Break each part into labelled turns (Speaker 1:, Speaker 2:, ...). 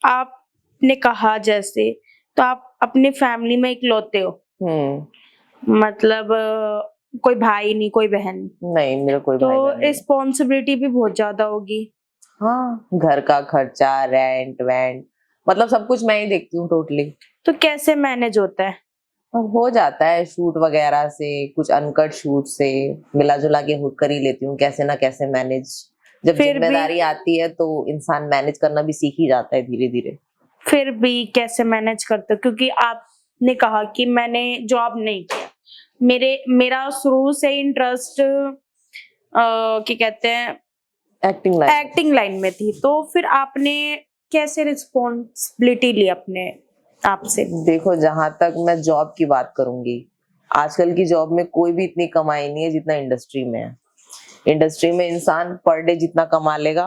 Speaker 1: आपने कहा जैसे, तो आप अपनी फैमिली में इकलौते हो, मतलब कोई भाई नहीं, कोई बहन नहीं,
Speaker 2: नहीं मेरा कोई
Speaker 1: तो
Speaker 2: भाई बहन नहीं है।
Speaker 1: रिस्पॉन्सिबिलिटी भी बहुत ज्यादा होगी।
Speaker 2: हाँ, घर का खर्चा, रेंट वेंट, मतलब सब कुछ मैं ही देखती हूँ टोटली।
Speaker 1: तो कैसे मैनेज होता है?
Speaker 2: अब हो जाता है शूट वगैरह से, कुछ अनकट शूट से मिला जुला के कर ही लेती हूँ कैसे ना कैसे मैनेज। जब
Speaker 1: फिर भी
Speaker 2: जिम्मेदारी आती है तो इंसान मैनेज करना भी सीख ही जाता है धीरे धीरे।
Speaker 1: फिर भी कैसे मैनेज करते हो? क्योंकि आपने कहा कि मैंने जॉब नहीं किया, मेरा शुरू से इंटरेस्ट क्या कहते हैं, एक्टिंग लाइन में थी, तो फिर आपने कैसे रिस्पॉन्सिबिलिटी ली अपने आप से?
Speaker 2: देखो, जहां तक मैं जॉब की बात करूंगी, आजकल की जॉब में कोई भी इतनी कमाई नहीं है जितना इंडस्ट्री में है। इंडस्ट्री में इंसान पर डे जितना कमा लेगा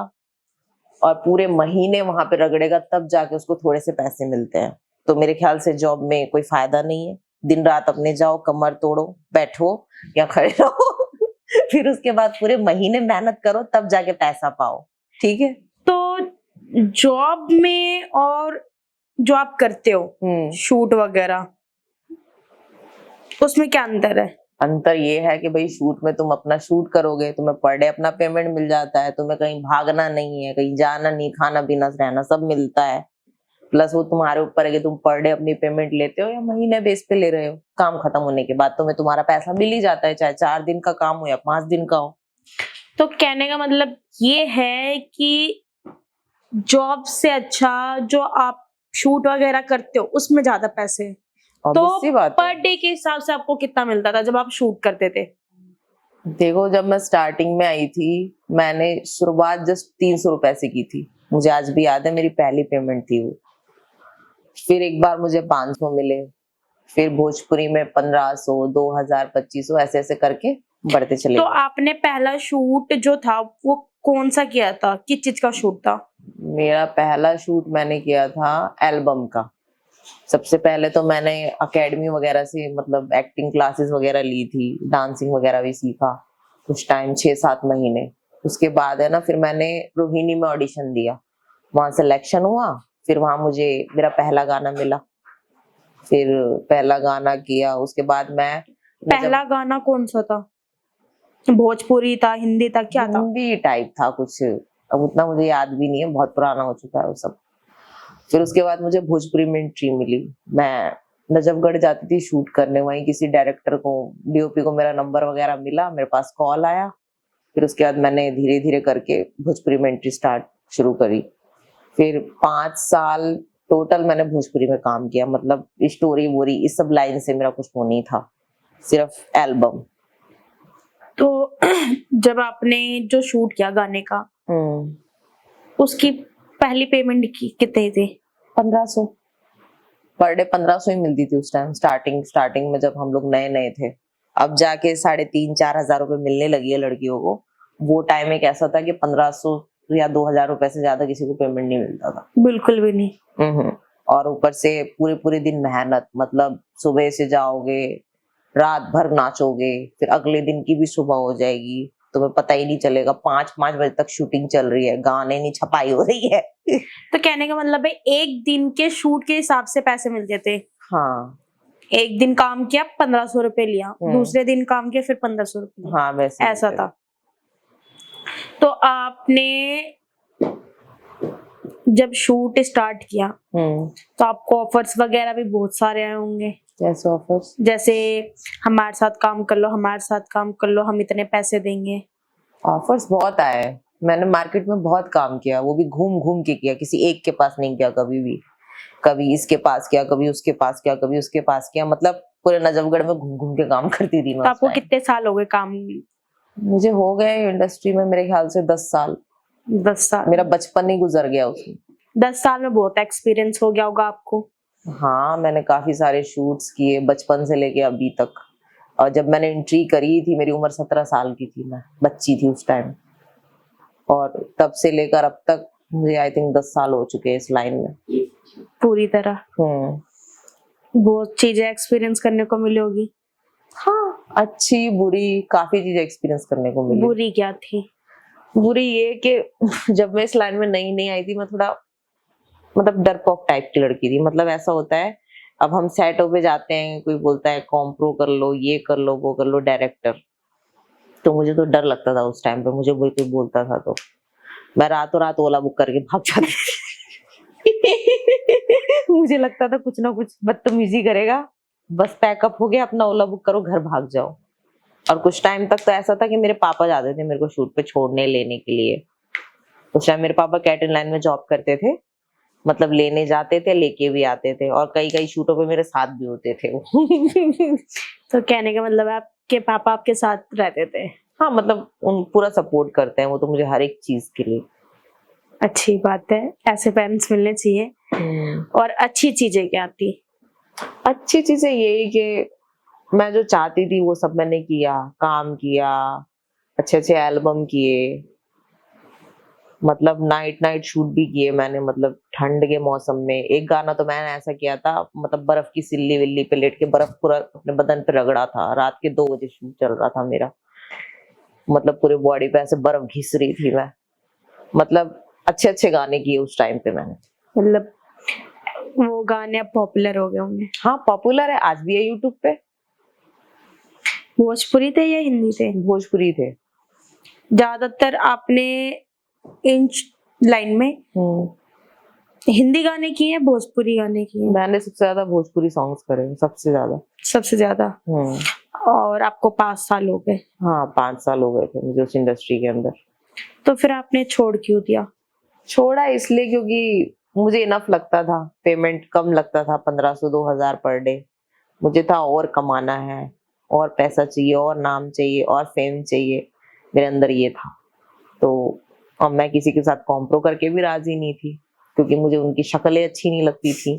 Speaker 2: और पूरे महीने वहां पे रगड़ेगा तब जाके उसको थोड़े से पैसे मिलते हैं। तो मेरे ख्याल से जॉब में कोई फायदा नहीं है। दिन रात अपने जाओ, कमर तोड़ो, बैठो या खड़े रहो फिर उसके बाद पूरे महीने मेहनत करो तब जाके पैसा पाओ। ठीक है।
Speaker 1: तो जॉब में और जो आप करते हो शूट वगैरह, उसमें क्या अंतर है?
Speaker 2: अंतर ये है कि भाई शूट में तुम अपना शूट करोगे, तुम्हें पर डे अपना पेमेंट मिल जाता है, तुम्हें कहीं भागना नहीं है, कहीं जाना नहीं, खाना पीना रहना सब मिलता है। प्लस वो तुम्हारे ऊपर है कि तुम पर डे अपनी पेमेंट लेते हो या महीने बेस पे ले रहे हो। काम खत्म होने के बाद तुम्हें तुम्हारा पैसा मिल ही जाता है, चाहे 4 दिन का काम हो या 5 दिन का हो।
Speaker 1: तो कहने का मतलब ये है कि जॉब से अच्छा जो आप शूट वगैरह करते हो उसमें ज्यादा पैसे हैं। तो पर डे के हिसाब से आपको कितना मिलता था जब आप शूट करते थे?
Speaker 2: देखो, जब मैं स्टार्टिंग में आई थी, मैंने शुरुआत जस्ट 300 रुपए से की थी। मुझे आज भी याद है, मेरी पहली पेमेंट थी वो। फिर एक बार मुझे 500 मिले, फिर भोजपुरी में 1500, 2000, 2500 ऐसे ऐसे करके बढ़ते चले
Speaker 1: तो
Speaker 2: गए।
Speaker 1: आपने पहला शूट जो था वो कौन सा किया था, किस चीज का शूट था?
Speaker 2: मेरा पहला शूट मैंने किया था एल्बम का। सबसे पहले तो मैंने एकेडमी वगैरह से मतलब एक्टिंग क्लासेस वगैरह ली थी, डांसिंग वगैरह भी सीखा कुछ टाइम, 6-7 महीने। उसके बाद है ना, फिर मैंने रोहिणी में ऑडिशन दिया, वहां सिलेक्शन हुआ। फिर वहां मुझे मेरा पहला गाना मिला, फिर पहला गाना किया। उसके बाद मैं
Speaker 1: पहला गाना कौन सा था? भोजपुरी था, हिंदी था, क्या था?
Speaker 2: हिंदी टाइप था कुछ, अब उतना मुझे याद भी नहीं है, बहुत पुराना हो चुका है वो सब। फिर उसके बाद मुझे भोजपुरी में एंट्री मिली। मैं नजफगढ़ जाती थी शूट करने, वहीं किसी डायरेक्टर को, डीओपी को मेरा नंबर वगैरह मिला, मेरे पास कॉल आया। फिर उसके बाद मैंने धीरे धीरे करके भोजपुरी में एंट्री शुरू करी। फिर 5 साल टोटल मैंने भोजपुरी में काम किया, मतलब स्टोरी वोरी इस सब लाइन से मेरा कुछ वो नहीं था, सिर्फ एल्बम।
Speaker 1: तो जब आपने जो शूट किया गाने का, उसकी पहली पेमेंट कितनी थी?
Speaker 2: 1500 पर डे, 1500 ही मिलती थी उस टाइम। स्टार्टिंग में जब हम लोग नए नए थे। अब जाके 3,500-4,000 रुपए मिलने लगी है लड़कियों को। वो टाइम एक ऐसा था कि 1500 या 2,000 रुपए से ज्यादा किसी को पेमेंट नहीं मिलता था,
Speaker 1: बिल्कुल भी नहीं।
Speaker 2: और ऊपर से पूरे पूरे दिन मेहनत, मतलब सुबह से जाओगे, रात भर नाचोगे, फिर अगले दिन की भी सुबह हो जाएगी, तुम्हें पता ही नहीं चलेगा। 5-5 बजे तक शूटिंग चल रही है, गाने नहीं, छपाई हो रही है
Speaker 1: तो कहने का मतलब है एक दिन के शूट के हिसाब से पैसे मिलते थे?
Speaker 2: हाँ,
Speaker 1: एक दिन काम किया 1500 रुपए लिया, दूसरे दिन काम किया फिर 1500 रुपए।
Speaker 2: हाँ, वैसे
Speaker 1: ऐसा था। तो आपने जब शूट स्टार्ट किया तो आपको ऑफर्स वगैरह भी बहुत सारे आए होंगे।
Speaker 2: जैसे ऑफर्स,
Speaker 1: जैसे हमारे साथ काम कर लो, हमारे साथ काम कर लो, हम इतने पैसे देंगे।
Speaker 2: ऑफर्स बहुत आए। मैंने मार्केट में बहुत काम किया, वो भी घूम घूम के किया, किसी एक के पास नहीं किया कभी भी। कभी इसके पास किया, कभी उसके पास किया, कभी उसके पास किया, मतलब पूरे नजफगढ़ में घूम घूम के काम करती थी मैं।
Speaker 1: तो आपको कितने साल हो गए काम?
Speaker 2: मुझे हो गए इंडस्ट्री में मेरे ख्याल से 10 साल।
Speaker 1: 10 साल?
Speaker 2: मेरा बचपन ही गुजर गया उसमें।
Speaker 1: 10 साल में बहुत एक्सपीरियंस हो गया होगा आपको।
Speaker 2: हाँ, मैंने काफी सारे शूट्स किए बचपन से लेके अभी तक। और जब मैंने एंट्री करी थी मेरी उम्र 17 साल की थी, मैं बच्ची थी उस टाइम। और तब से लेकर अब तक मुझे आई थिंक 10 साल हो चुके हैं इस लाइन में
Speaker 1: पूरी तरह। बहुत चीजें एक्सपीरियंस करने को मिली होगी।
Speaker 2: हाँ, अच्छी बुरी काफी चीजें एक्सपीरियंस करने को मिली।
Speaker 1: बुरी क्या थी?
Speaker 2: बुरी ये कि जब मैं इस लाइन में नई नई आई थी, मैं थोड़ा मतलब डरपोक टाइप की लड़की थी। मतलब ऐसा होता है, अब हम सेटों पे जाते हैं, कोई बोलता है कॉम्प्रो कर लो, ये कर लो, वो कर लो, डायरेक्टर, तो मुझे तो डर लगता था उस टाइम पे। मुझे कोई बोलता था तो मैं रातों रात ओला बुक करके भाग जाती थी। मुझे लगता था कुछ ना कुछ बदतमीजी करेगा, बस पैकअप हो गया, अपना ओला बुक करो, घर भाग जाओ। और कुछ टाइम तक तो ऐसा था कि मेरे पापा जाते थे मेरे को शूट पे छोड़ने लेने के लिए। उस टाइम मेरे पापा कैटरिंग लाइन में जॉब करते थे, मतलब लेने जाते थे, लेके भी आते थे, और कई कई शूटों पे मेरे साथ भी होते थे वो।
Speaker 1: तो कहने का मतलब है आपके पापा आपके साथ रहते थे।
Speaker 2: हाँ, मतलब उन पूरा सपोर्ट करते हैं वो तो मुझे हर एक चीज के लिए।
Speaker 1: अच्छी बात है, ऐसे पेरेंट्स मिलने चाहिए। और अच्छी चीजें क्या थी?
Speaker 2: अच्छी चीजें यही कि मैं जो चाहती थी वो सब मैंने किया, काम किया, अच्छे अच्छे एल्बम किए, मतलब नाइट नाइट शूट भी किए मैंने। मतलब ठंड के मौसम में एक गाना तो मैंने ऐसा किया था, मतलब बर्फ की सिल्ली विल्ली पे लेट के बर्फ पूरा अपने बदन पे रगड़ा था। रात के 2 बजे शूट चल रहा था मेरा, मतलब पूरे बॉडी पे ऐसे बर्फ घिस रही थी मैं। मतलब अच्छे अच्छे गाने किए उस टाइम पे मैंने।
Speaker 1: मतलब वो गाने अब पॉपुलर हो गए होंगे।
Speaker 2: हाँ, पॉपुलर है, आज भी है यूट्यूब पे।
Speaker 1: भोजपुरी थे या हिंदी थे?
Speaker 2: भोजपुरी थे।
Speaker 1: ज्यादातर आपने इन लाइन में हिंदी गाने किए हैं, भोजपुरी गाने किए हैं?
Speaker 2: मैंने सबसे ज्यादा भोजपुरी सॉन्ग्स करे हैं, सबसे ज्यादा।
Speaker 1: सबसे ज्यादा। और आपको 5 साल हो गए?
Speaker 2: हाँ, 5 साल हो गए थे मुझे उस इंडस्ट्री के अंदर।
Speaker 1: तो फिर आपने छोड़ क्यों दिया?
Speaker 2: छोड़ा इसलिए क्योंकि मुझे इनफ लगता था, पेमेंट कम लगता था, 1500 2000 पर डे। मुझे था और कमाना है, और पैसा चाहिए, और नाम चाहिए, और फेम चाहिए, मेरे अंदर ये था। तो अब मैं किसी के साथ कॉम्प्रो करके भी राजी नहीं थी, क्योंकि मुझे उनकी शक्लें अच्छी नहीं लगती थी।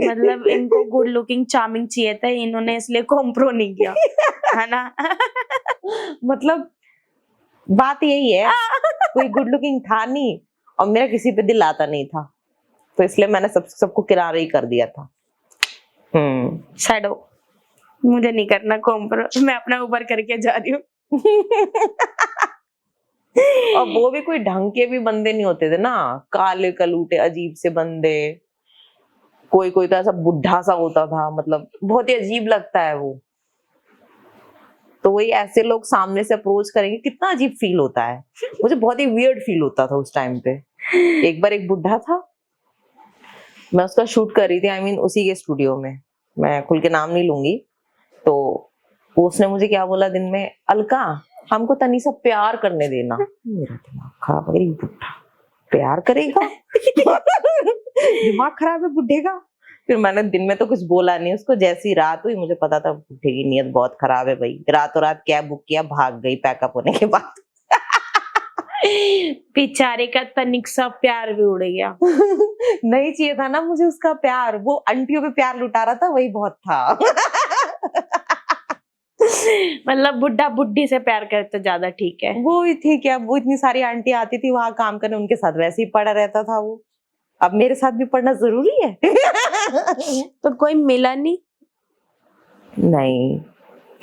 Speaker 1: मतलब इनको गुड लुकिंग चार्मिंग चाहिए था, इन्होंने इसलिए कॉम्प्रो नहीं किया, है ना?
Speaker 2: मतलब बात यही है, कोई गुड लुकिंग था नहीं और मेरा किसी पे दिल आता नहीं था, तो इसलिए मैंने सबको किनारे ही कर दिया था।
Speaker 1: शैडो, मुझे नहीं करना कॉम्प्रो, मैं अपना ऊपर करके जा रही हूँ।
Speaker 2: और वो भी कोई ढंग के भी बंदे नहीं होते थे ना, काले कलूटे अजीब से बंदे। कोई कोई तो ऐसा बुढ़ा सा होता था, मतलब बहुत ही अजीब लगता है वो। तो वही ऐसे लोग सामने से अप्रोच करेंगे, कितना अजीब फील होता है। मुझे बहुत ही वियर्ड फील होता था उस टाइम पे। एक बार एक बुढ़ा था, मैं उसका शूट कर रही थी, आई मीन उसी के स्टूडियो में, मैं खुल के नाम नहीं लूंगी। तो उसने मुझे क्या बोला दिन में, अलका हमको तनी सा प्यार करने देना। मेरा दिमाग खराब, अरे बुढ़ा प्यार करेगा। दिमाग खराब है बुढ़े का। फिर मैंने दिन में तो कुछ बोला नहीं उसको, जैसी रात हुई मुझे पता था बुढ़े की नीयत बहुत खराब है भाई। रातों रात कैब बुक किया, भाग गई पैकअप होने के बाद।
Speaker 1: बेचारे का तनिक सा प्यार भी उड़ गया।
Speaker 2: नहीं चाहिए था ना मुझे उसका प्यार, वो आंटियों पे प्यार लुटा रहा था, वही बहुत था।
Speaker 1: मतलब बुढ़ा बुढ़ी से प्यार करे तो ज्यादा ठीक है।
Speaker 2: वो ही ठीक है, अब वो इतनी सारी आंटी आती थी वहां काम करने, उनके साथ वैसे ही पड़ा रहता था वो। अब मेरे साथ भी पढ़ना जरूरी है।
Speaker 1: तो कोई मिला नहीं?
Speaker 2: नहीं,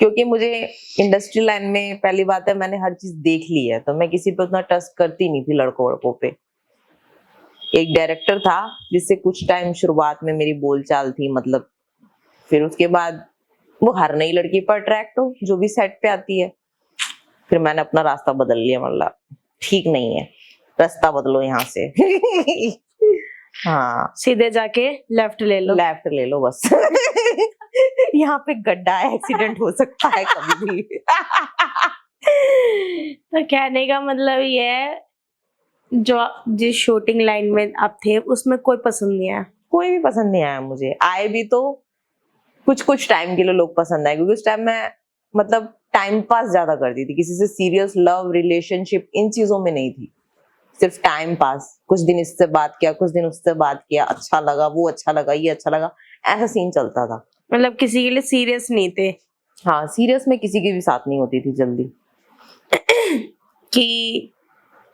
Speaker 2: क्योंकि मुझे इंडस्ट्री लाइन में पहली बात है मैंने हर चीज देख ली है, तो मैं किसी पे उतना ट्रस्ट करती नहीं थी लड़कों वड़कों पे। एक डायरेक्टर था जिससे कुछ टाइम शुरुआत में मेरी बोलचाल थी, मतलब फिर उसके बाद वो हर नई लड़की पर अट्रैक्ट हो जो भी सेट पे आती है। फिर मैंने अपना रास्ता बदल लिया, मतलब ठीक नहीं है, रास्ता बदलो यहाँ से। हाँ,
Speaker 1: सीधे जाके लेफ्ट ले लो।
Speaker 2: लेफ्ट ले लो बस। यहाँ पे गड्ढा है, एक्सीडेंट हो सकता है कभी भी।
Speaker 1: तो कहने का मतलब ये है, जो जिस शूटिंग लाइन में आप थे उसमें कोई पसंद नहीं आया?
Speaker 2: कोई भी पसंद नहीं आया मुझे, आए भी तो कुछ कुछ टाइम के लिए लोग पसंद आए, क्योंकि उस टाइम मैं मतलब टाइम पास ज्यादा करती थी, किसी से सीरियस लव रिलेशनशिप इन चीजों में नहीं थी, सिर्फ टाइम पास। कुछ दिन इससे बात किया, कुछ दिन उससे बात किया, अच्छा लगा, वो अच्छा लगा, ये अच्छा लगा, ऐसा सीन चलता था।
Speaker 1: मतलब किसी के लिए सीरियस नहीं थे?
Speaker 2: हाँ, सीरियस में किसी के भी साथ नहीं होती थी जल्दी।
Speaker 1: कि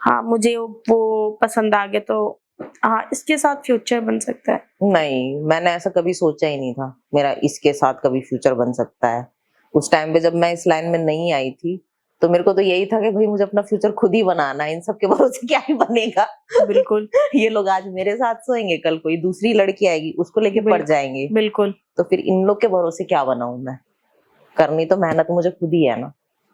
Speaker 1: हाँ मुझे वो पसंद आ गया तो हाँ इसके साथ फ्यूचर बन सकता है।
Speaker 2: नहीं, मैंने ऐसा कभी सोचा ही नहीं था मेरा इसके साथ कभी फ्यूचर बन सकता है। उस टाइम पे जब मैं इस लाइन में नहीं आई थी तो मेरे को तो यही था कि भाई मुझे अपना फ्यूचर खुद ही बनाना है, इन सब के भरोसे क्या ही बनेगा।
Speaker 1: बिल्कुल
Speaker 2: ये लोग आज मेरे साथ सोएंगे, कल कोई दूसरी लड़की आएगी उसको लेके पड़ जाएंगे,
Speaker 1: बिल्कुल
Speaker 2: तो फिर इन लोग के भरोसे क्या बनाऊं मैं। करनी तो मेहनत मुझे खुद ही है ना।